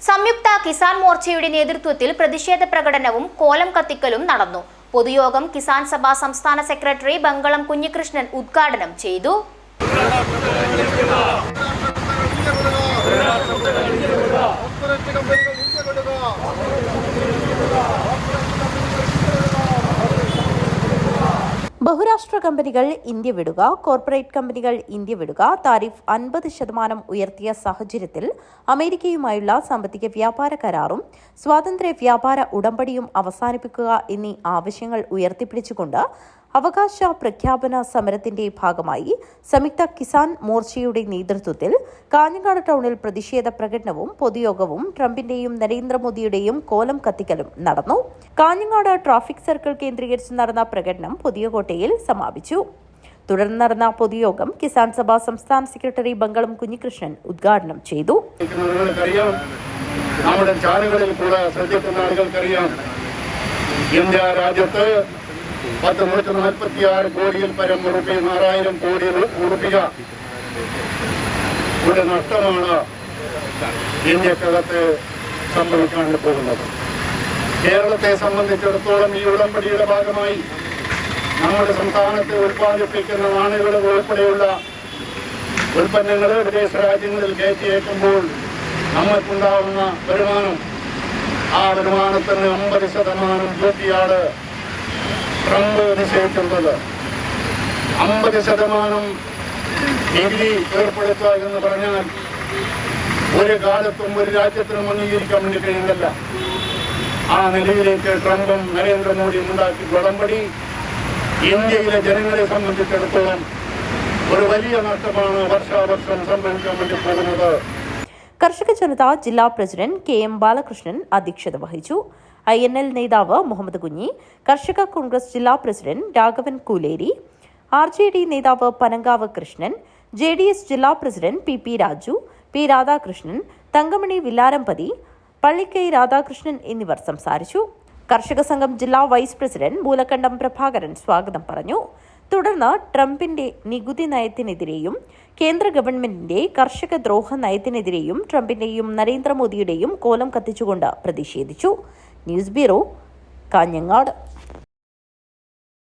സംയുക്ത കിസാൻ മോർച്ചയുടെ നേതൃത്വത്തിൽ പ്രതിഷേധ പ്രകടനവും കോലം കത്തിക്കലും നടന്നു. പൊതുയോഗം കിസാൻ സഭ സംസ്ഥാന സെക്രട്ടറി ബംഗളം കുഞ്ഞികൃഷ്ണൻ ഉദ്ഘാടനം ചെയ്തു. ബഹുരാഷ്ട്ര കമ്പനികൾ ഇന്ത്യ വിടുക, കോർപ്പറേറ്റ് കമ്പനികൾ ഇന്ത്യ വിടുക, താരിഫ് 50% ഉയർത്തിയ സാഹചര്യത്തിൽ അമേരിക്കയുമായുള്ള സാമ്പത്തിക വ്യാപാര കരാറും സ്വാതന്ത്ര്യ വ്യാപാര ഉടമ്പടിയും അവസാനിപ്പിക്കുക എന്നീ ആവശ്യങ്ങൾ ഉയർത്തിപ്പിടിച്ചുകൊണ്ട് അവകാശ പ്രഖ്യാപന സമരത്തിന്റെ ഭാഗമായി സംയുക്ത കിസാൻ മോർച്ചയുടെ നേതൃത്വത്തിൽ കാഞ്ഞങ്ങാട് ടൗണിൽ പ്രതിഷേധ പ്രകടനവും പൊതുയോഗവും ട്രംപിന്റെയും നരേന്ദ്രമോദിയുടെയും കോലം കത്തിക്കലും നടന്നു. കാഞ്ഞങ്ങാട് ട്രാഫിക് സർക്കിൾ കേന്ദ്രീകരിച്ച് നടന്ന പ്രകടനം പുതിയകോട്ടയിൽ സമാപിച്ചു. തുടർന്ന് നടന്ന പൊതുയോഗം കിസാൻ സഭ സംസ്ഥാന സെക്രട്ടറി ബംഗളം കുഞ്ഞികൃഷ്ണൻ ഉദ്ഘാടനം ചെയ്തു. നമ്മുടെ ചാനലുകളിൽ കൂടെ ശ്രദ്ധിക്കുന്ന ആളുകൾക്കറിയാം, ഇന്ത്യ രാജ്യത്ത് 146 കോടിയിൽ പരം രൂപ 4000 കോടി രൂപ ഒരു നഷ്ടമാണ് ഇന്ത്യക്കകത്ത് സംഭവിക്കാൻ പോകുന്നത്. കേരളത്തെ സംബന്ധിച്ചിടത്തോളം ഈ ഉടമ്പടിയുടെ ഭാഗമായി നമ്മുടെ സംസ്ഥാനത്ത് ഉൽപ്പാദിപ്പിക്കുന്ന നാണ്യവിള ഉൾപ്പെടെയുള്ള ഉൽപ്പന്നങ്ങൾ വിദേശ രാജ്യങ്ങളിൽ കയറ്റിയേക്കുമ്പോൾ നമ്മൾക്കുണ്ടാവുന്ന വരുമാനം, ആ വരുമാനത്തിന് 50% ഡ്യൂട്ടിയാണ് ട്രംപ് നിശ്ചയിച്ചിട്ടുള്ളത്. 50% നികുതി ഏർപ്പെടുത്തുക എന്ന് പറഞ്ഞാൽ ഒരു കാലത്തും ഒരു രാജ്യത്തിനും അംഗീകരിക്കാൻ വേണ്ടി കഴിയുന്നില്ല. ആ നിലയിലേക്ക് ട്രംപും നരേന്ദ്രമോദിയും ഉണ്ടാക്കി ഉടമ്പടി ഇന്ത്യയിലെ ജനങ്ങളെ സംബന്ധിച്ചിടത്തോളം ഒരു വലിയ നഷ്ടമാണ് വർഷാവർഷം സംഭവിക്കാൻ വേണ്ടി പോകുന്നത്. കർഷക ജനത ജില്ലാ പ്രസിഡന്റ് KM ബാലകൃഷ്ണൻ അധ്യക്ഷത വഹിച്ചു. INL നേതാവ് മുഹമ്മദ് കുഞ്ഞി, കർഷക കോൺഗ്രസ് ജില്ലാ പ്രസിഡന്റ് രാഘവൻ കൂലേരി, RJD നേതാവ് പനങ്കാവ് കൃഷ്ണൻ, JDS ജില്ലാ president PP Raju, P Radhakrishnan, Thankamani Villarampathi, Pallikkai Radhakrishnan എന്നിവർ സംസാരിച്ചു. കർഷക സംഘം ജില്ലാ വൈസ് പ്രസിഡന്റ് മൂലക്കണ്ടം പ്രഭാകരൻ സ്വാഗതം പറഞ്ഞു. തുടർന്ന് ട്രംപിന്റെ നികുതി നയത്തിനെതിരെയും കേന്ദ്ര ഗവൺമെന്റിന്റെ കർഷക ദ്രോഹ നയത്തിനെതിരെയും ട്രംപിന്റെയും നരേന്ദ്രമോദിയുടെയും കോലം കത്തിച്ചുകൊണ്ട് പ്രതിഷേധിച്ചു. News bureau, Kanhangad.